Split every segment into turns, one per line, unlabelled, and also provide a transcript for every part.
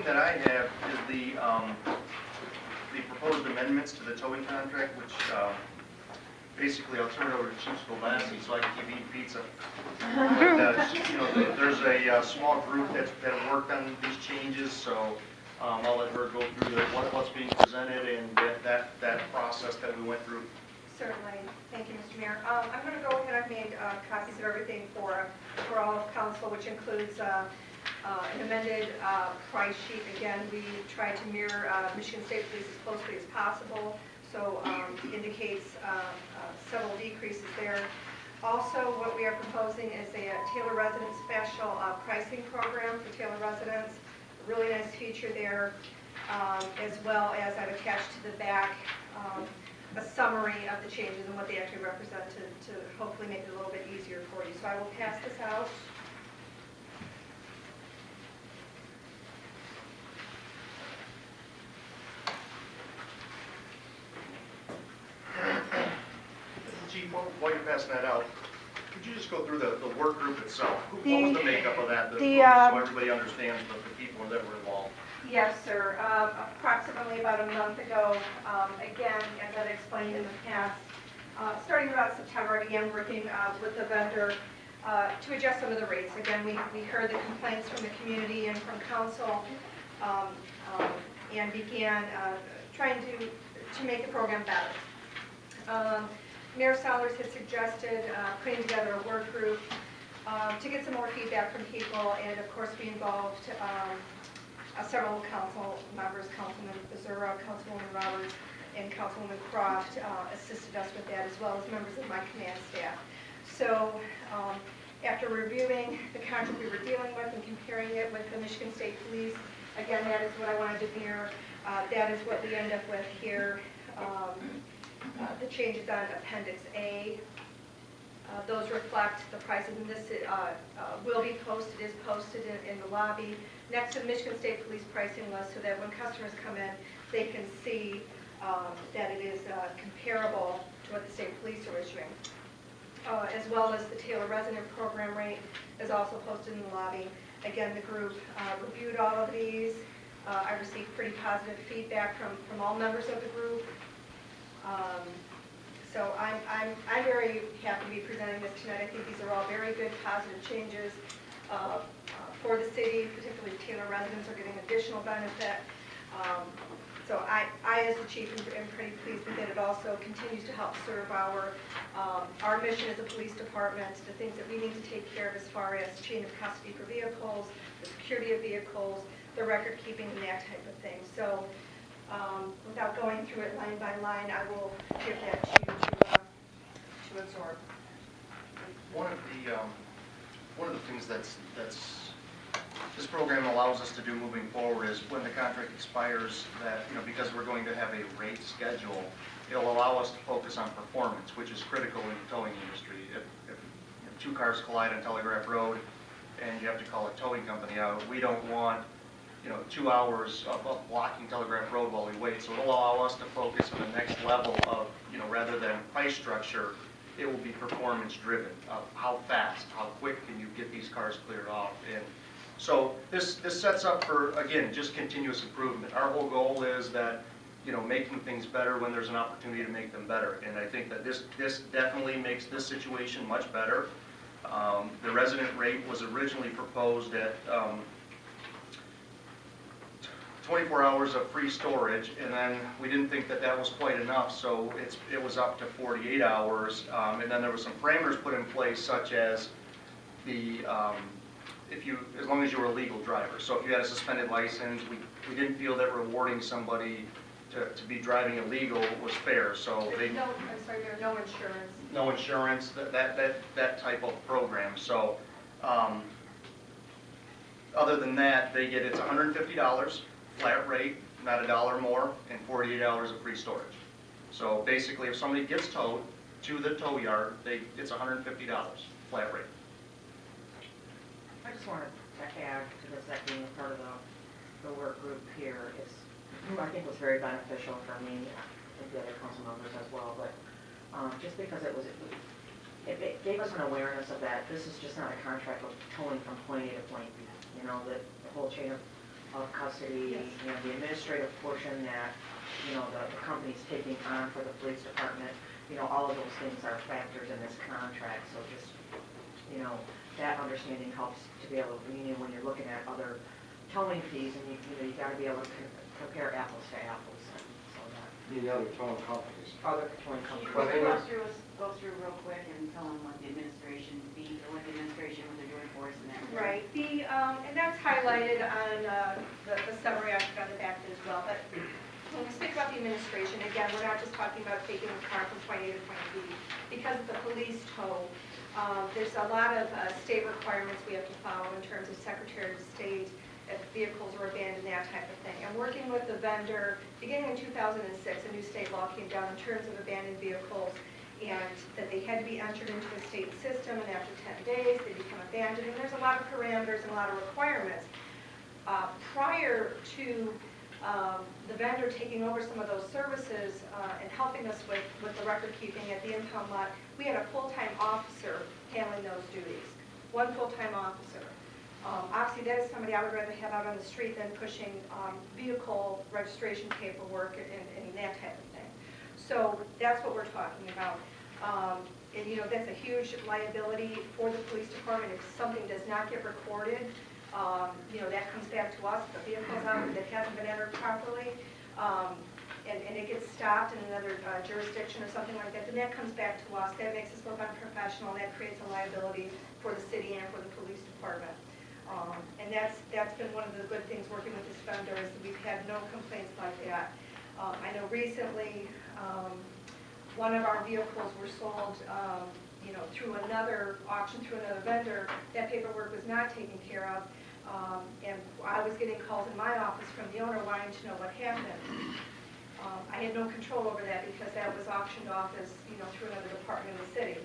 that I have is the proposed amendments to the towing contract, which basically I'll turn it over to Chief Scolassi so I can keep eating pizza. But, there's a small group that worked on these changes, so I'll let her go through what's being presented and that process that we went through.
Certainly. Thank you, Mr. Mayor. I'm going to go ahead. I've made copies of everything for all of council, which includes an amended price sheet. Again, we tried to mirror Michigan State Police as closely as possible, so indicates several decreases there. Also, what we are proposing is a Taylor resident special pricing program for Taylor residents. A really nice feature there, as well as I've attached to the back a summary of the changes and what they actually represent to hopefully make it a little bit easier for you. So I will pass this out.
Chief, while you're passing that out, could you just go through the work group itself? What was the makeup of that, so everybody understands the people that were involved?
Yes, sir. Approximately about a month ago, again, as I've explained in the past, starting about September, I began working with the vendor to adjust some of the rates. Again, we heard the complaints from the community and from council, and began trying to make the program better. Mayor Sellers had suggested putting together a work group to get some more feedback from people, and of course we involved several council members, Councilman Becerra, Councilwoman Roberts, and Councilwoman Croft assisted us with that, as well as members of my command staff. So after reviewing the contract we were dealing with and comparing it with the Michigan State Police, again, that is what I wanted to mirror. That is what we end up with here. The changes on Appendix A, those reflect the prices, and this will be posted, is posted in the lobby next to the Michigan State Police pricing list, so that when customers come in, they can see that it is comparable to what the state police are issuing. As well as the Taylor resident program rate is also posted in the lobby. Again, the group reviewed all of these. I received pretty positive feedback from all members of the group. So I'm very happy to be presenting this tonight. I think these are all very good, positive changes for the city, particularly Taylor residents are getting additional benefit. So I, as the chief, am pretty pleased with it. It also continues to help serve our mission as a police department, the things that we need to take care of as far as chain of custody for vehicles, the security of vehicles, the record keeping, and that type of thing. So without going through it line by line, I will give that to you to absorb.
One of the things that's this program allows us to do moving forward is when the contract expires, that because we're going to have a rate schedule, it'll allow us to focus on performance, which is critical in the towing industry. If two cars collide on Telegraph Road and you have to call a towing company out, we don't want 2 hours of blocking Telegraph Road while we wait. So it'll allow us to focus on the next level of, rather than price structure, it will be performance driven. How fast, how quick can you get these cars cleared off? And so this sets up for, again, just continuous improvement. Our whole goal is that, making things better when there's an opportunity to make them better. And I think that this definitely makes this situation much better. The resident rate was originally proposed at 24 hours of free storage, and then we didn't think that was quite enough, so it was up to 48 hours, and then there were some parameters put in place, such as the as long as you were a legal driver. So if you had a suspended license, we didn't feel that rewarding somebody to be driving illegal was fair. So
there's no insurance.
No insurance, that type of program. So other than that, it's $150 flat rate, not $1 more, and 48 hours of free storage. So basically, if somebody gets towed to the tow yard, it's $150 flat rate.
I just wanted to add to this, that being a part of the work group here is, I think, was very beneficial for me and the other council members as well. But just because it gave us an awareness of that this is just not a contract of towing from point A to point B. The whole chain of of custody,
Yes.
you know, the administrative portion that, you know, the company's taking on for the police department, you know, all of those things are factors in this contract, so just, you know, that understanding helps to be able to, you know, when you're looking at other towing fees, and you know, you gotta be able to compare apples to apples, and so that,
The other towing companies.
other towing
Can you
companies.
Well,
just go through real quick and tell them what the administration fee, or what the administration, what they're doing for us and that?
Right, and that's highlighted on the summary I put on the back as well, but when we speak about the administration, again, we're not just talking about taking a car from point A to point B. Because of the police tow, there's a lot of state requirements we have to follow in terms of Secretary of State, if vehicles are abandoned, that type of thing. And working with the vendor, beginning in 2006, a new state law came down in terms of abandoned vehicles, and that they had to be entered into the state system, and after 10 days, they become abandoned. And there's a lot of parameters and a lot of requirements. Prior to the vendor taking over some of those services and helping us with the record keeping at the impound lot, we had a full-time officer handling those duties. One full-time officer. Obviously, that is somebody I would rather have out on the street than pushing vehicle registration paperwork and that type of thing. So that's what we're talking about. And you know, that's a huge liability for the police department if something does not get recorded. You know, that comes back to us, the vehicle's out that hasn't been entered properly, and it gets stopped in another jurisdiction or something like that, then that comes back to us. That makes us look unprofessional, and that creates a liability for the city and for the police department. And that's been one of the good things working with this vendor is that we've had no complaints like that. I know recently, one of our vehicles were sold, you know, through another auction, through another vendor. That paperwork was not taken care of. And I was getting calls in my office from the owner wanting to know what happened. I had no control over that because that was auctioned off as, you know, through another department in the city.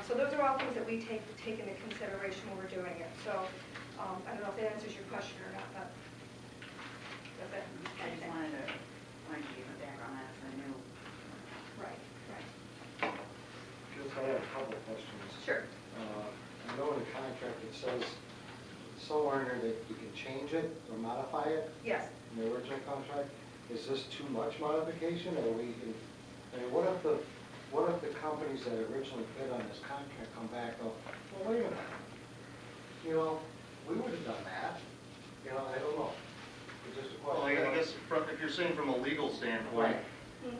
So those are all things that we take into consideration when we're doing it. So I don't know if that answers your question or not, but that's it.
I just wanted to give a background on that, so I knew.
Right, right.
Just I have a couple of questions.
Sure.
I know in the contract it says so earner that you can change it or modify it
Yes.
in the original contract. Is this too much modification, or we can, I mean, what if the companies that originally bid on this contract come back and go, well, wait a minute, you know, we would have done that, you know, I don't know. It's just a
Well,
question.
I guess if you're saying from a legal standpoint,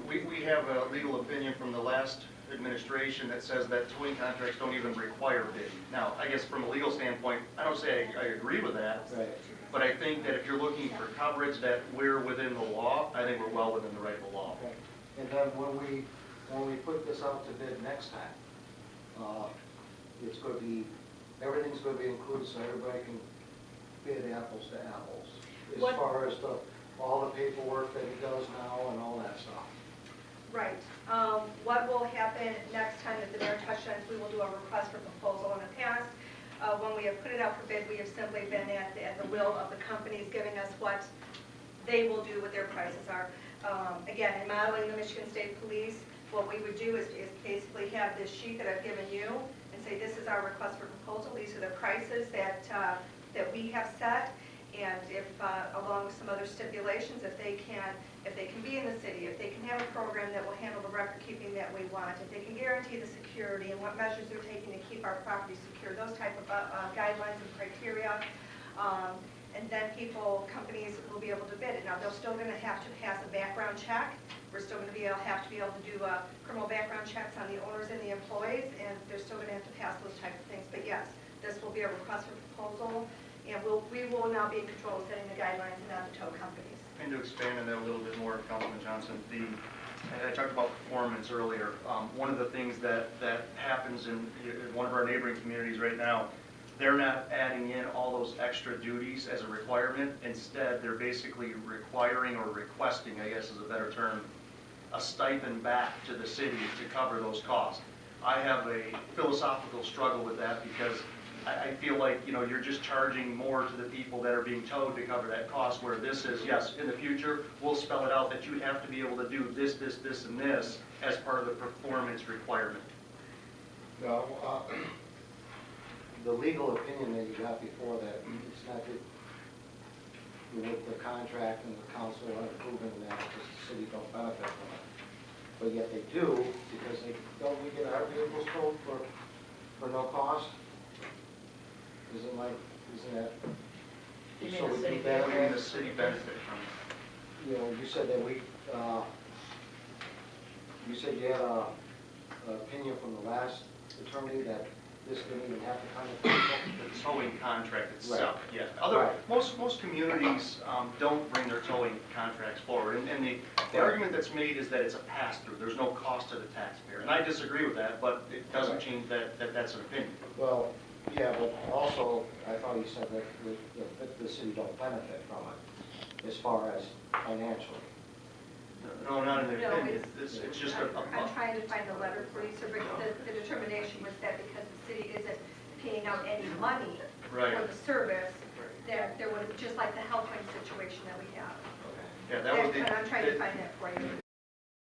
we have a legal opinion from the last administration that says that towing contracts don't even require bidding. Now, I guess from a legal standpoint, I don't say I agree with that,
Right.
but I think that if you're looking for coverage that we're within the law, I think we're well within the right of the law.
Okay. And then when we put this out to bid next time, it's going to be, everything's going to be included so everybody can bid apples to apples. As
What-
far as all the paperwork that he does now and all that stuff.
Right. What will happen next time that the mayor touched on is we will do a request for proposal. In the past, when we have put it out for bid, we have simply been at the will of the companies giving us what they will do, what their prices are. Again, in modeling the Michigan State Police, what we would do is basically have this sheet that I've given you and say, this is our request for proposal. These are the prices that we have set. And if, along with some other stipulations, if they can be in the city, if they can have a program that will handle the record keeping that we want, if they can guarantee the security and what measures they're taking to keep our property secure, those type of guidelines and criteria. And then companies will be able to bid it. Now, they're still going to have to pass a background check. We're still going to have to be able to do criminal background checks on the owners and the employees, and they're still going to have to pass those type of things. But yes, this will be a request for proposal. And we will now be in control of setting the guidelines and not the tow companies.
And to expand on that a little bit more, Councilman Johnson, I talked about performance earlier. One of the things that happens in one of our neighboring communities right now, they're not adding in all those extra duties as a requirement. Instead, they're basically requiring or requesting, I guess is a better term, a stipend back to the city to cover those costs. I have a philosophical struggle with that because I feel like, you know, you're just charging more to the people that are being towed to cover that cost, where this is, yes, in the future, we'll spell it out that you have to be able to do this, this, this, and this as part of the performance requirement.
No, the legal opinion that you got before that, it's not good. with the contract and the council approving that, because the city don't benefit from it. But yet they do, because don't we get our vehicles towed for no cost? Isn't that?
You mean
so
the
we
city
do that,
benefit?
And the city benefit from it.
you know, you said that you said you had a opinion from the last attorney that this didn't even have to come to council?
The towing contract itself, yeah.
Right.
Most communities don't bring their towing contracts forward, and the
Right.
argument that's made is that it's a pass-through, there's no cost to the taxpayer. And I disagree with that, but it doesn't
Right.
change that's an opinion.
Well, yeah, but also, I thought you said that the city don't benefit from it, as far as financially.
No, not an
No,
opinion, it's just a...
I'm trying to find the letter for you, sir, but the determination was that because the city isn't paying out any money
Right.
for the service, that there was, just like the Helpline situation that we have.
Yeah, that was the...
I'm trying to find that for you.